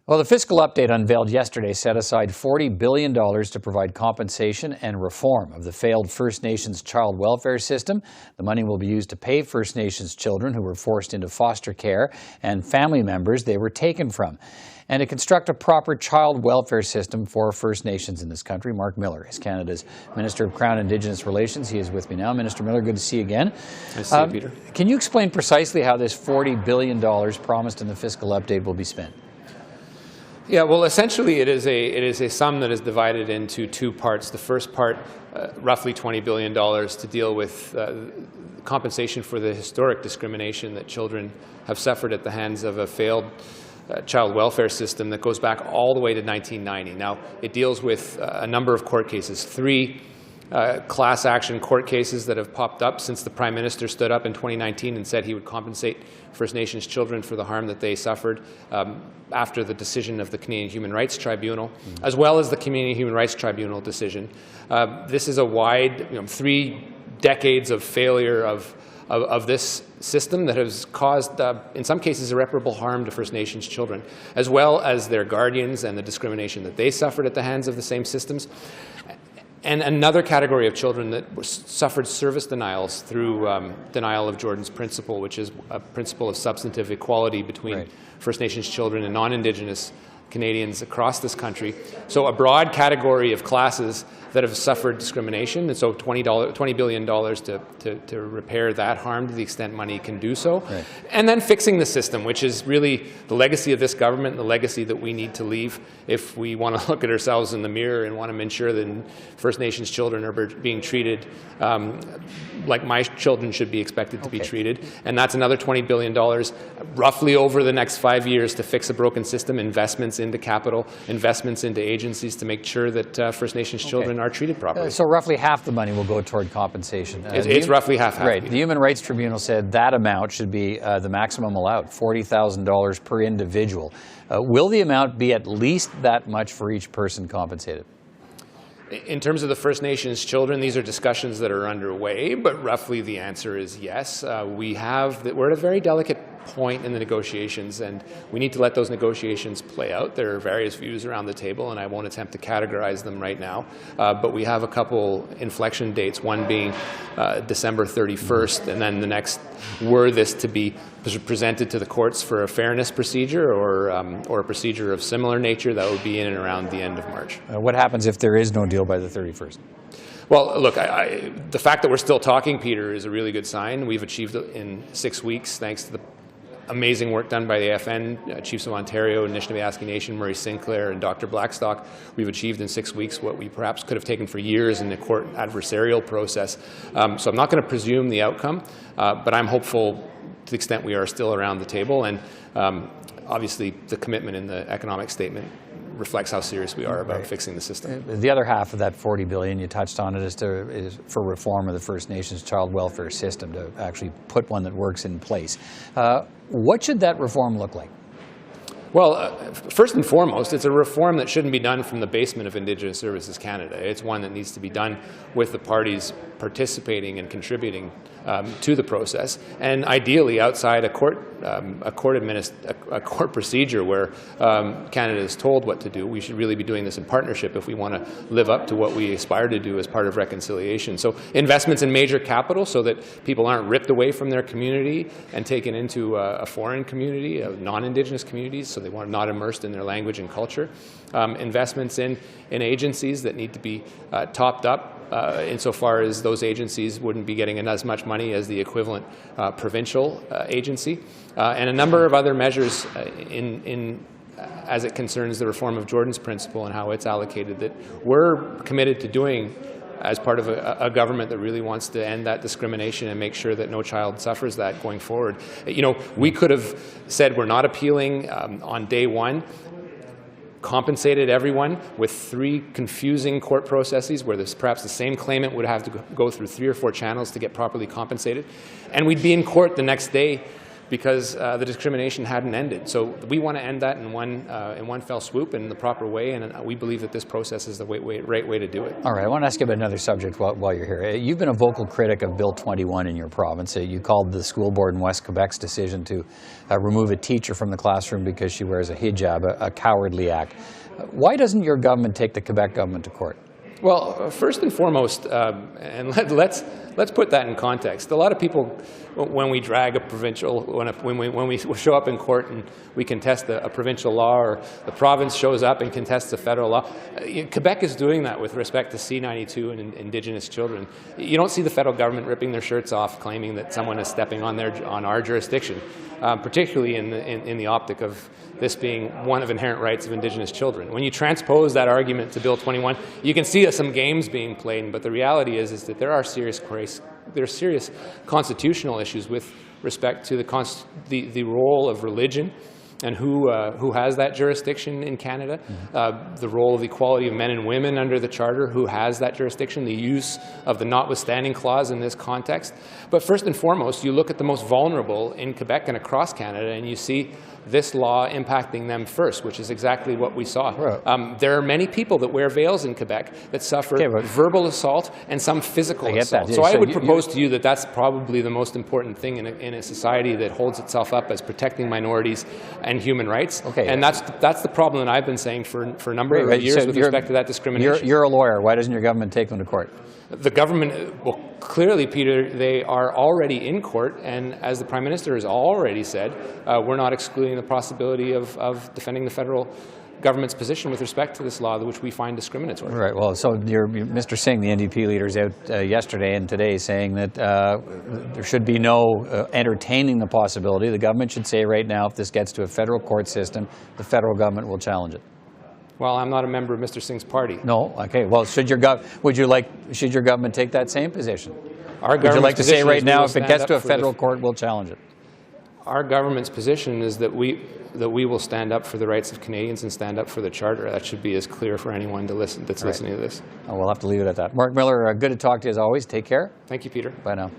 Well, the fiscal update unveiled yesterday set aside $40 billion to provide compensation and reform of the failed First Nations child welfare system. The money will be used to pay First Nations children who were forced into foster care and family members they were taken from, and to construct a proper child welfare system for First Nations in this country. Marc Miller is Canada's Minister of Crown-Indigenous Relations. He is with me now. Minister Miller, good to see you again. Nice to see you, Peter. Can you explain precisely how this $40 billion promised in the fiscal update will be spent? Yeah, well, essentially it is a sum that is divided into two parts. The first part, roughly $20 billion, to deal with compensation for the historic discrimination that children have suffered at the hands of a failed child welfare system that goes back all the way to 1990. Now, it deals with a number of court cases, three class action court cases that have popped up since the Prime Minister stood up in 2019 and said he would compensate First Nations children for the harm that they suffered after the decision of the Canadian Human Rights Tribunal, as well as the Canadian Human Rights Tribunal decision. This is a wide, 3 decades of failure of this system that has caused, in some cases, irreparable harm to First Nations children, as well as their guardians and the discrimination that they suffered at the hands of the same systems. And another category of children that suffered service denials through denial of Jordan's principle, which is a principle of substantive equality between First Nations children and non-Indigenous Canadians across this country. So a broad category of classes that have suffered discrimination, and so $20 billion to repair that harm to the extent money can do so. Right. And then fixing the system, which is really the legacy of this government, the legacy that we need to leave if we want to look at ourselves in the mirror and want to ensure that First Nations children are being treated like my children should be expected to be treated. And that's another $20 billion, roughly over the next 5 years, to fix a broken system, investments into capital, investments into agencies to make sure that First Nations children are treated properly. So roughly half the money will go toward compensation. It's roughly half. Right. The Human Rights Tribunal said that amount should be the maximum allowed, $40,000 per individual. Will the amount be at least that much for each person compensated? In terms of the First Nations children, these are discussions that are underway, but roughly the answer is yes. We're at a very delicate point in the negotiations, and we need to let those negotiations play out. There are various views around the table, and I won't attempt to categorize them right now, but we have a couple inflection dates, one being December 31st, and then the next, were this to be presented to the courts for a fairness procedure or a procedure of similar nature, that would be in and around the end of March. What happens if there is no deal by the 31st? Well, look, the fact that we're still talking, Peter, is a really good sign. We've achieved it in 6 weeks, thanks to the amazing work done by the AFN, Chiefs of Ontario, Anishinaabe Nation, Murray Sinclair, and Dr. Blackstock. We've achieved in 6 weeks what we perhaps could have taken for years in the court adversarial process. So I'm not going to presume the outcome, but I'm hopeful to the extent we are still around the table. And obviously, the commitment in the economic statement reflects how serious we are about fixing the system. The other half of that $40 billion, you touched on it, is for reform of the First Nations child welfare system, to actually put one that works in place. What should that reform look like? Well, first and foremost, it's a reform that shouldn't be done from the basement of Indigenous Services Canada. It's one that needs to be done with the parties participating and contributing to the process, and ideally outside a court procedure where Canada is told what to do. We should really be doing this in partnership if we want to live up to what we aspire to do as part of reconciliation. So investments in major capital so that people aren't ripped away from their community and taken into a foreign community, non-Indigenous communities, so they are not immersed in their language and culture. Investments in agencies that need to be topped up insofar as those agencies wouldn't be getting as much money as the equivalent provincial agency, and a number of other measures as it concerns the reform of Jordan's principle and how it's allocated that we're committed to doing as part of a government that really wants to end that discrimination and make sure that no child suffers that going forward. We could have said we're not appealing on day one, compensated everyone with 3 confusing court processes where perhaps the same claimant would have to go through 3 or 4 channels to get properly compensated. And we'd be in court the next day because the discrimination hadn't ended. So we want to end that in one fell swoop in the proper way, and we believe that this process is the right way to do it. All right, I want to ask you about another subject while you're here. You've been a vocal critic of Bill 21 in your province. You called the school board in West Quebec's decision to remove a teacher from the classroom because she wears a hijab a cowardly act. Why doesn't your government take the Quebec government to court? Well, first and foremost, and let's put that in context. A lot of people, when we drag a provincial, when we show up in court and we contest a provincial law, or the province shows up and contests a federal law, Quebec is doing that with respect to C-92 and Indigenous children. You don't see the federal government ripping their shirts off, claiming that someone is stepping on our jurisdiction, particularly in the optic of this being one of inherent rights of Indigenous children. When you transpose that argument to Bill 21, you can see some games being played, but the reality is that there are serious constitutional issues with respect to the role of religion and who has that jurisdiction in Canada, the role of the equality of men and women under the Charter, who has that jurisdiction, the use of the notwithstanding clause in this context. But first and foremost, you look at the most vulnerable in Quebec and across Canada, and you see this law impacting them first, which is exactly what we saw. Right. There are many people that wear veils in Quebec that suffer verbal assault and some physical assault. So I would propose to you that that's probably the most important thing in a society that holds itself up as protecting minorities and human rights. Okay. And that's the problem that I've been saying for a number of years with respect to that discrimination. You're a lawyer. Why doesn't your government take them to court? The government, well, clearly, Peter, they are already in court, and as the Prime Minister has already said, we're not excluding the possibility of defending the federal government's position with respect to this law, which we find discriminatory. Right. Well, so Mr. Singh, the NDP leader, is out yesterday and today saying that there should be no entertaining the possibility. The government should say right now, if this gets to a federal court system, the federal government will challenge it. Well, I'm not a member of Mr. Singh's party. No. Okay. Well, should your government take that same position? Would you like to say right now, if it gets to a federal court, we'll challenge it? Our government's position is that we will stand up for the rights of Canadians and stand up for the Charter. That should be as clear for anyone listening to this. Oh, we'll have to leave it at that. Marc Miller, good to talk to you as always. Take care. Thank you, Peter. Bye now.